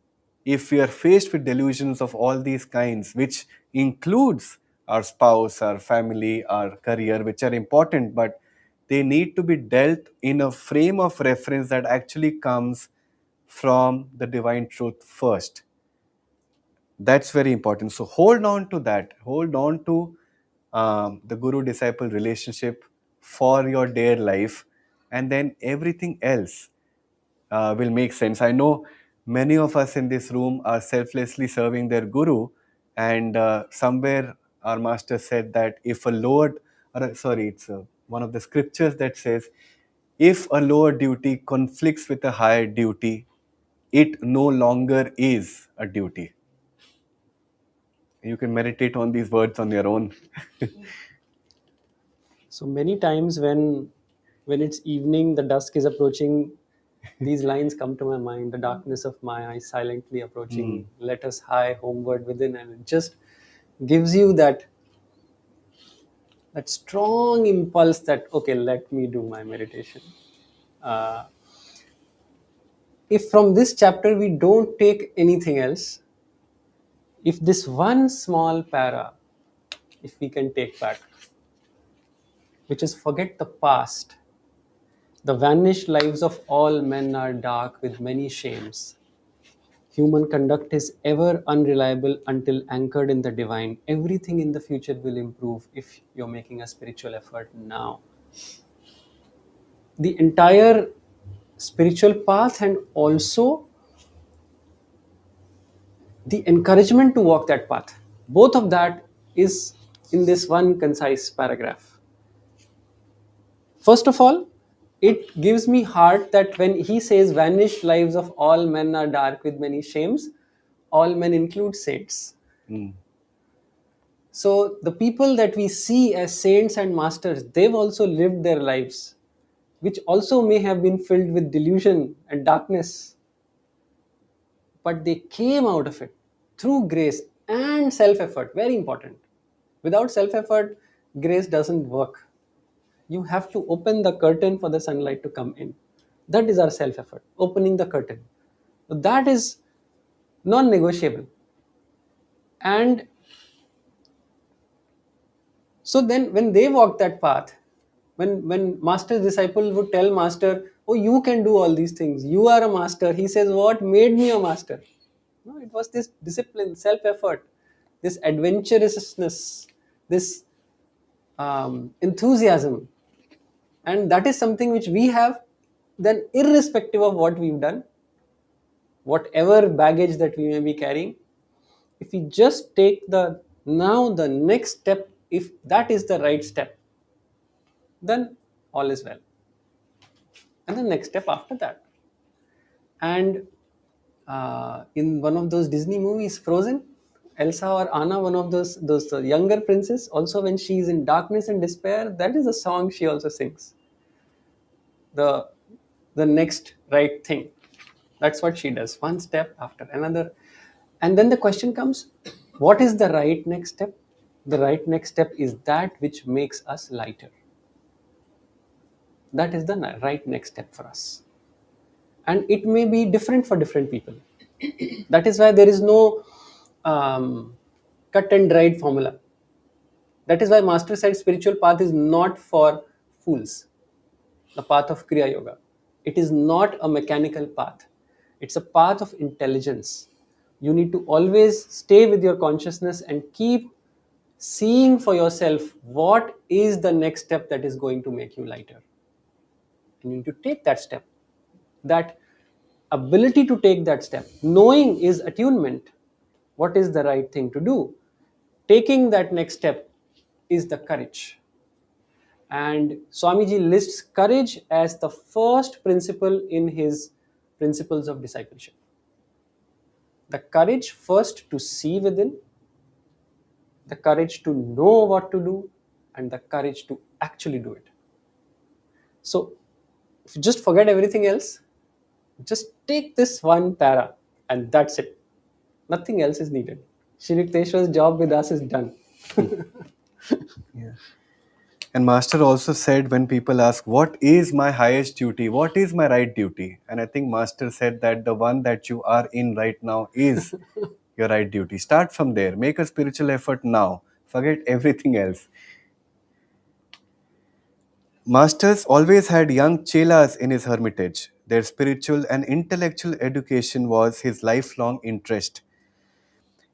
if we are faced with delusions of all these kinds, which includes our spouse, our family, our career, which are important, but they need to be dealt in a frame of reference that actually comes from the divine truth first. That's very important. So hold on to that. Hold on to the guru disciple relationship for your dear life. and then everything else will make sense. I know many of us in this room are selflessly serving their guru, and somewhere our master said that if a lower, sorry, it's one of the scriptures that says, if a lower duty conflicts with a higher duty, it no longer is a duty. You can meditate on these words on your own. So many times when it's evening, the dusk is approaching, these lines come to my mind: the darkness of my eyes silently Hmm. approaching, let us hie homeward within. And it just gives you that strong impulse that, okay, let me do my meditation. uh, if from this chapter we don't take anything else, if this one small para, if we can take back, which is forget the past, the vanished lives of all men are dark with many shames. Human conduct is ever unreliable until anchored in the divine. Everything in the future will improve if you're making a spiritual effort now. The entire spiritual path, and also the encouragement to walk that path, both of that is in this one concise paragraph. First of all, it gives me heart that when he says vanished lives of all men are dark with many shames, all men include saints. Hmm. So the people that we see as saints and masters, they've also lived their lives, which also may have been filled with delusion and darkness, but they came out of it through grace and self effort. Very important. Without self effort, grace doesn't work. You have to open the curtain for the sunlight to come in. That is our self effort, opening the curtain. So that is non negotiable. And so then when they walk that path, when master's disciple would tell master, oh, you can do all these things, you are a master, he says, what made me a master? No, it was this discipline, self effort, this adventurousness, this enthusiasm. And that is something which we have, then irrespective of what we've done, whatever baggage that we may be carrying, if we just take the next step, if that is the right step, then all is well. And the next step after that. And in one of those Disney movies, Frozen, Elsa or Anna, one of those younger princess, also when she is in darkness and despair, that is a song she also sings. The the next right thing. That's what she does, one step after another. And then the question comes, what is the right next step? The right next step is that which makes us lighter. That is the right next step for us. And it may be different for different people. That is why there is no cut and dried formula. That is why master said spiritual path is not for fools. The path of kriya yoga, it is not a mechanical path, it's a path of intelligence. You need to always stay with your consciousness and keep seeing for yourself what is the next step that is going to make you lighter. You need to take that step. That ability to take that step, knowing, is attunement. What is the right thing to do? Taking that next step is the courage. And Swamiji lists courage as the first principle in his principles of discipleship. The courage first to see within, the courage to know what to do, and the courage to actually do it. So, if you just forget everything else, just take this one para, and that's it. Nothing else is needed. Shri Yukteswar's job with us is done. Yeah. And Master also said, when people ask, what is my highest duty? What is my right duty? And I think Master said that the one that you are in right now is your right duty. Start from there. Make a spiritual effort now. Forget everything else. Masters always had young chelas in his hermitage. Their spiritual and intellectual education was his lifelong interest.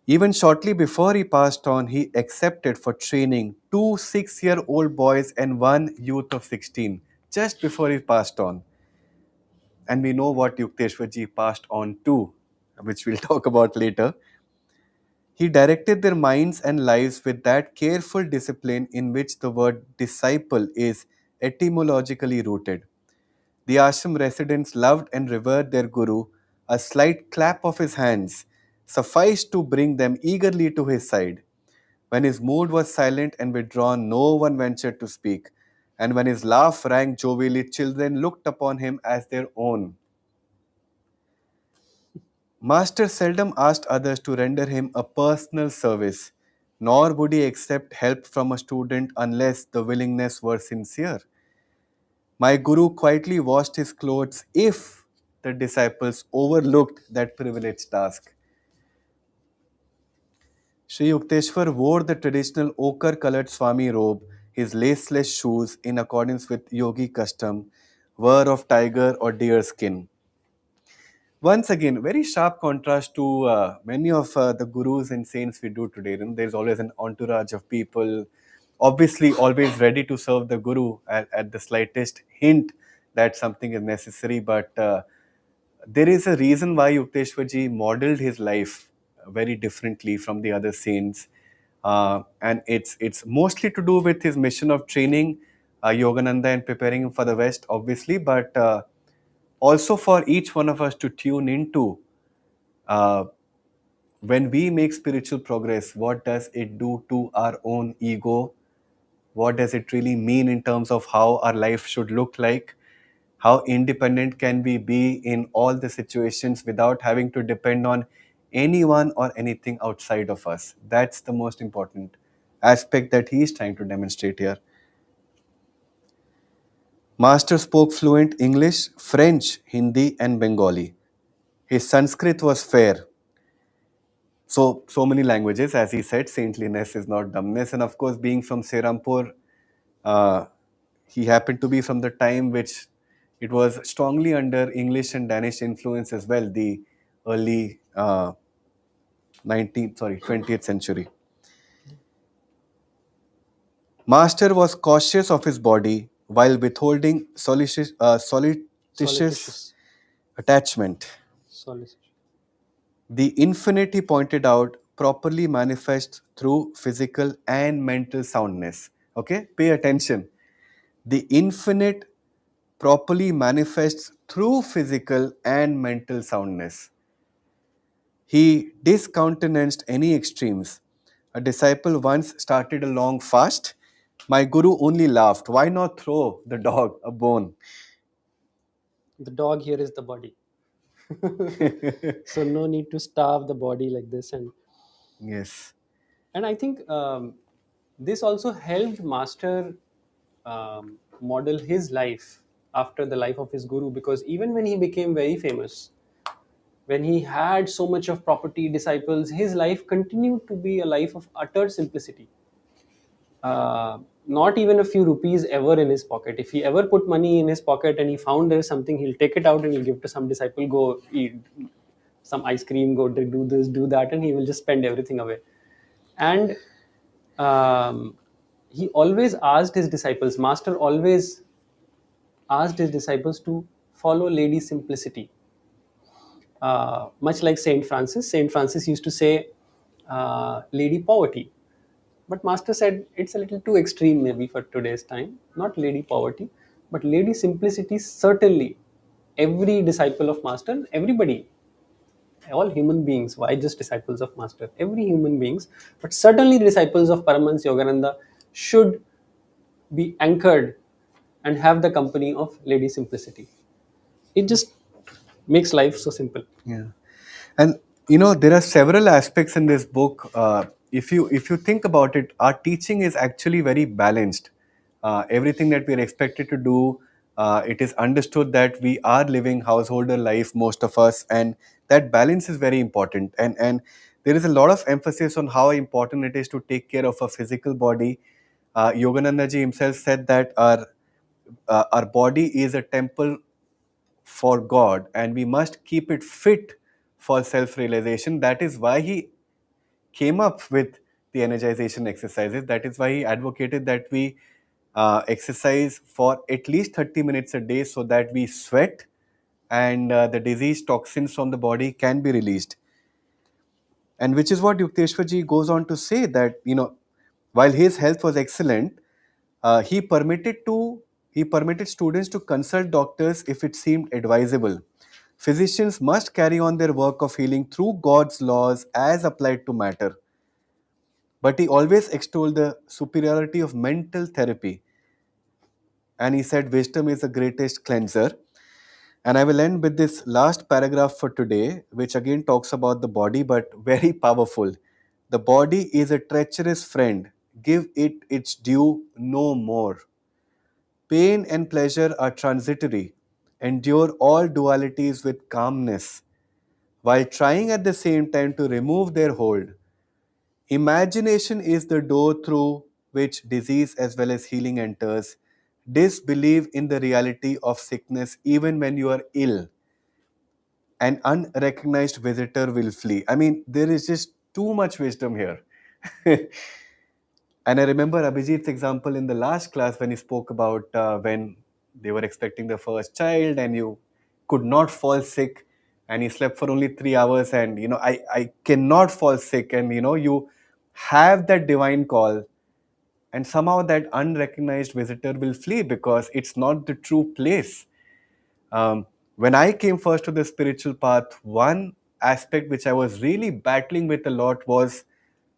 Even shortly before he passed on, he accepted for training two 6-year-old boys and one youth of 16. just before he passed on. And we know what Yukteswarji passed on to, which we'll talk about later. He directed their minds and lives with that careful discipline in which the word disciple is etymologically rooted. The ashram residents loved and revered their guru. A slight clap of his hands sufficed to bring them eagerly to his side. When his mood was silent and withdrawn, no one ventured to speak. And when his laugh rang jovially, children looked upon him as their own. Master seldom asked others to render him a personal service, nor would he accept help from a student unless the willingness were sincere. My guru quietly washed his clothes if the disciples overlooked that privileged task. Sri Yukteswar wore the traditional ochre colored Swami robe. His laceless shoes, in accordance with Yogi custom, were of tiger or deer skin. Once again, very sharp contrast to many of the gurus and saints we do today. There's always an entourage of people, obviously, always ready to serve the guru at the slightest hint that something is necessary. But there is a reason why Yukteswarji modeled his life very differently from the other saints. And it's mostly to do with his mission of training Yogananda and preparing him for the West, obviously, but also for each one of us to tune into uh, when we make spiritual progress, what does it do to our own ego? What does it really mean in terms of how our life should look like? How independent can we be in all the situations without having to depend on anyone or anything outside of us? That's the most important aspect that he is trying to demonstrate here. Master spoke fluent English, French, Hindi, and Bengali. His Sanskrit was fair. So many languages, as he said, saintliness is not dumbness. And of course, being from Serampur, uh, he happened to be from the time which it was strongly under English and Danish influence as well, the early 19th, sorry, 20th century. Master was cautious of his body while withholding solicitous Solicitous. attachment. Solicitous. The infinite, he pointed out, properly manifests through physical and mental soundness. Okay, pay attention. The infinite properly manifests through physical and mental soundness. He discountenanced any extremes. A disciple once started a long fast. My guru only laughed. Why not throw the dog a bone? The dog here is the body. So no need to starve the body like this. Yes. And I think this also helped Master model his life after the life of his guru, because even when he became very famous, when he had so much of property, disciples, his life continued to be a life of utter simplicity. Not even a few rupees ever in his pocket. If he ever put money in his pocket and he found there's something, he'll take it out and he'll give to some disciple, go eat some ice cream, go do this, do that, and he will just spend everything away. And he always asked his disciples, Master always asked his disciples to follow lady simplicity. Much like Saint Francis used to say, lady poverty. But Master said it's a little too extreme maybe for today's time. Not lady poverty, but lady simplicity. Certainly, every disciple of Master, everybody, all human beings, why just disciples of Master? Every human beings, but certainly the disciples of Paramans Yogananda should be anchored and have the company of lady simplicity. It just makes life so simple. Yeah. And there are several aspects in this book. If you think about it, our teaching is actually very balanced. Everything that we are expected to do, it is understood that we are living householder life, most of us, and that balance is very important. And there is a lot of emphasis on how important it is to take care of a physical body. Yogananda ji himself said that our body is a temple for God, and we must keep it fit for self realization. That is why he came up with the energization exercises. That is why he advocated that we exercise for at least 30 minutes a day so that we sweat and the disease toxins from the body can be released. And which is what Yukteswarji goes on to say that, while his health was excellent, he permitted students to consult doctors if it seemed advisable. Physicians must carry on their work of healing through God's laws as applied to matter. But he always extolled the superiority of mental therapy. And he said wisdom is the greatest cleanser. And I will end with this last paragraph for today, which again talks about the body, but very powerful. The body is a treacherous friend. Give it its due no more. Pain and pleasure are transitory. Endure all dualities with calmness, while trying at the same time to remove their hold. Imagination is the door through which disease as well as healing enters. Disbelieve in the reality of sickness even when you are ill. An unrecognized visitor will flee. I mean, there is just too much wisdom here. And I remember Abhijit's example in the last class when he spoke about when they were expecting the first child and you could not fall sick and he slept for only 3 hours and I cannot fall sick and you have that divine call and somehow that unrecognized visitor will flee because it's not the true place. When I came first to the spiritual path, one aspect which I was really battling with a lot was,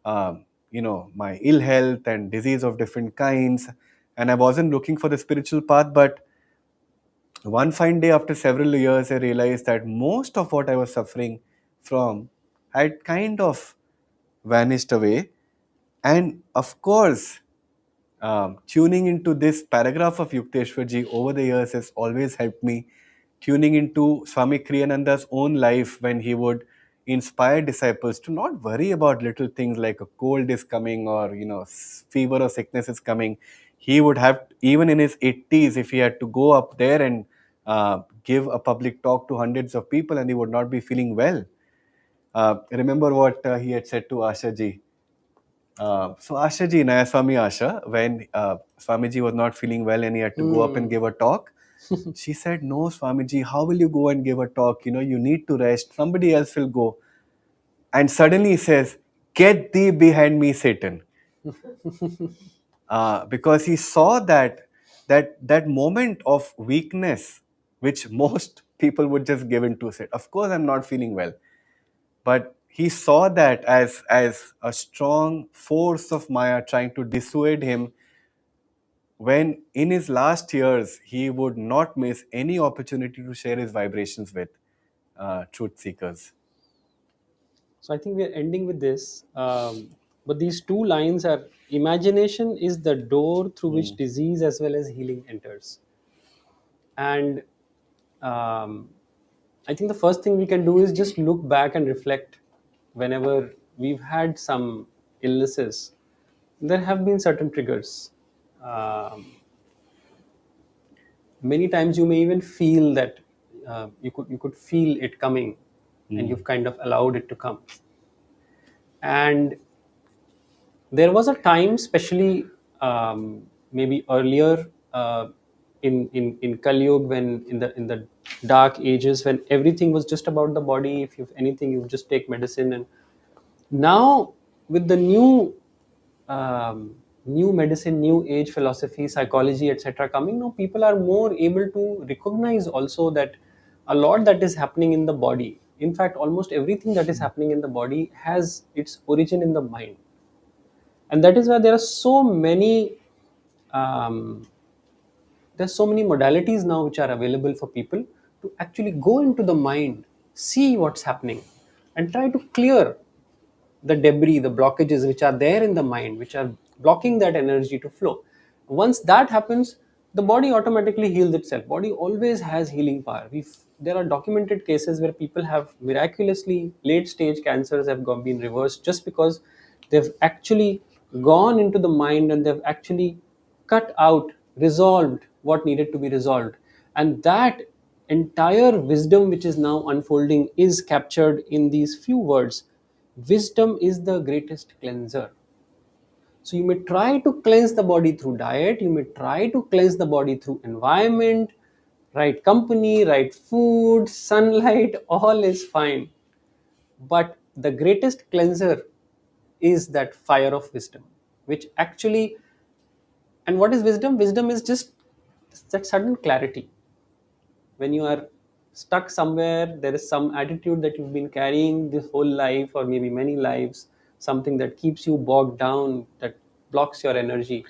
my ill health and disease of different kinds. And I wasn't looking for the spiritual path. But one fine day after several years, I realized that most of what I was suffering from had kind of vanished away. And of course, tuning into this paragraph of Yukteswarji over the years has always helped me. Tuning into Swami Kriyananda's own life when he would inspire disciples to not worry about little things like a cold is coming or fever or sickness is coming. He would have, even in his 80s, if he had to go up there and give a public talk to hundreds of people and he would not be feeling well. Remember what he had said to Asha ji. So Asha ji, Naya Swami Asha, when Swamiji was not feeling well and he had to go up and Hmm. give a talk, she said, "No, Swamiji, how will you go and give a talk? You need to rest. Somebody else will go." And suddenly he says, "Get thee behind me, Satan," because he saw that moment of weakness, which most people would just give into. Said, "Of course, I'm not feeling well," but he saw that as a strong force of Maya trying to dissuade him when in his last years he would not miss any opportunity to share his vibrations with truth seekers. So I think we are ending with this. But these two lines are: imagination is the door through which disease as well as healing enters. And um, I think the first thing we can do is just look back and reflect. Whenever we've had some illnesses, there have been certain triggers. Um, Many times you may even feel that you could feel it coming, and you've kind of allowed it to come. And there was a time, especially maybe earlier, in Kali Yuga, when in the dark ages, when everything was just about the body. If you've anything, you just take medicine. And now, with the new medicine, new age philosophy, psychology, etc., coming now, people are more able to recognize also that a lot that is happening in the body. In fact, almost everything that is happening in the body has its origin in the mind, and that is why there are um, so many modalities now which are available for people to actually go into the mind, see what's happening, and try to clear the debris, the blockages which are there in the mind, which are blocking that energy to flow. Once that happens, the body automatically heals itself. Body always has healing power. There are documented cases where people have miraculously late stage cancers have been reversed just because they've actually gone into the mind and they've actually cut out, resolved what needed to be resolved. And that entire wisdom which is now unfolding is captured in these few words: wisdom is the greatest cleanser. So you may try to cleanse the body through diet, you may try to cleanse the body through environment, right company, right food, sunlight, all is fine. But the greatest cleanser is that fire of wisdom, which actually, and what is wisdom? Wisdom is just that sudden clarity. When you are stuck somewhere, there is some attitude that you've been carrying this whole life or maybe many lives, something that keeps you bogged down, that blocks your energy.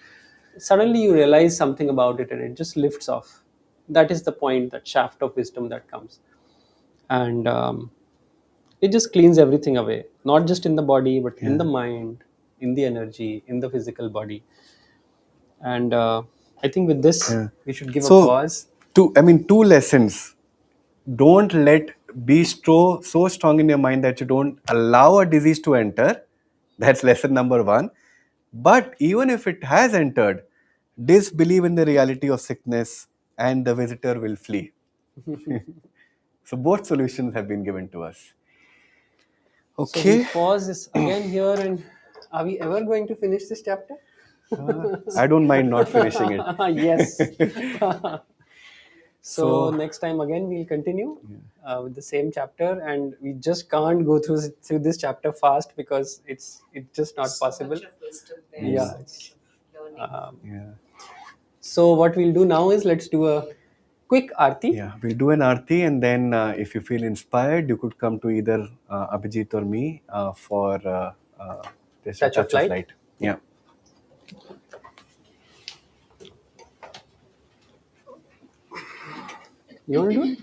Suddenly you realize something about it and it just lifts off. That is the point, that shaft of wisdom that comes. And it just cleans everything away, not just in the body, but in Yeah. the mind, in the energy, in the physical body. And I think with this, Yeah. we should give a So, pause. two lessons. Don't let be so strong in your mind that you don't allow a disease to enter. That's lesson number one. But even if it has entered, disbelieve in the reality of sickness, and the visitor will flee. So both solutions have been given to us. So we Okay. pause this again here, and are we ever going to finish this chapter? I don't mind not finishing Yes. it. So So next time again we'll continue with the same chapter, and we just can't go through this chapter fast because it's just not So possible. much of wisdom there, Yeah. so much of learning. yeah, So what we'll do now is let's do a quick arti. yeah, we'll do an arti, and then if you feel inspired, you could come to either Abhijit or me for just a Touch of touch of light. light. Yeah. You want to do it?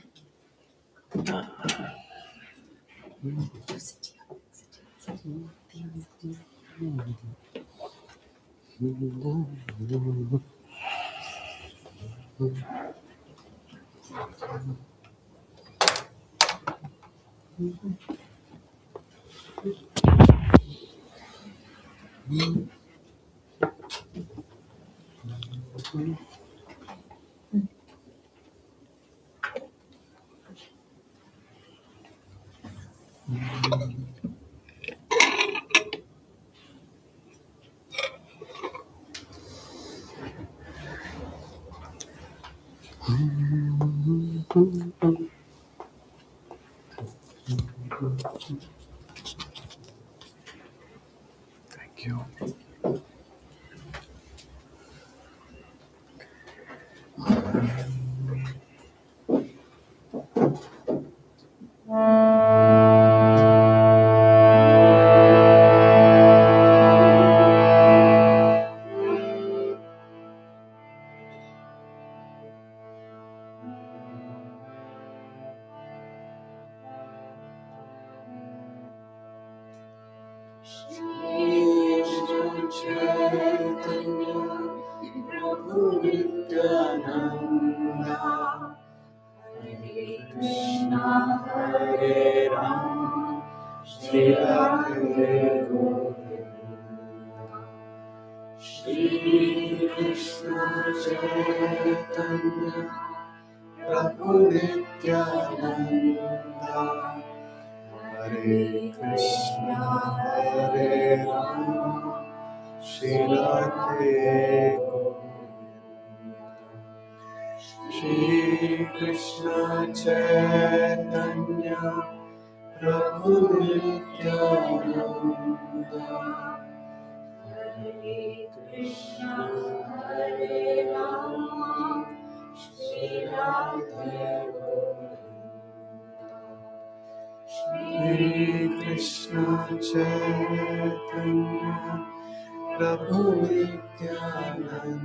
Thank you. Hare Krishna, Hare Rama, Shri Radhe Shri Krishna Chaitanya, Prabhu Nityananda, Hare Krishna, Hare Rama, Shri Radhe Shri Krishna Chaitanya, Prabhu Nityananda,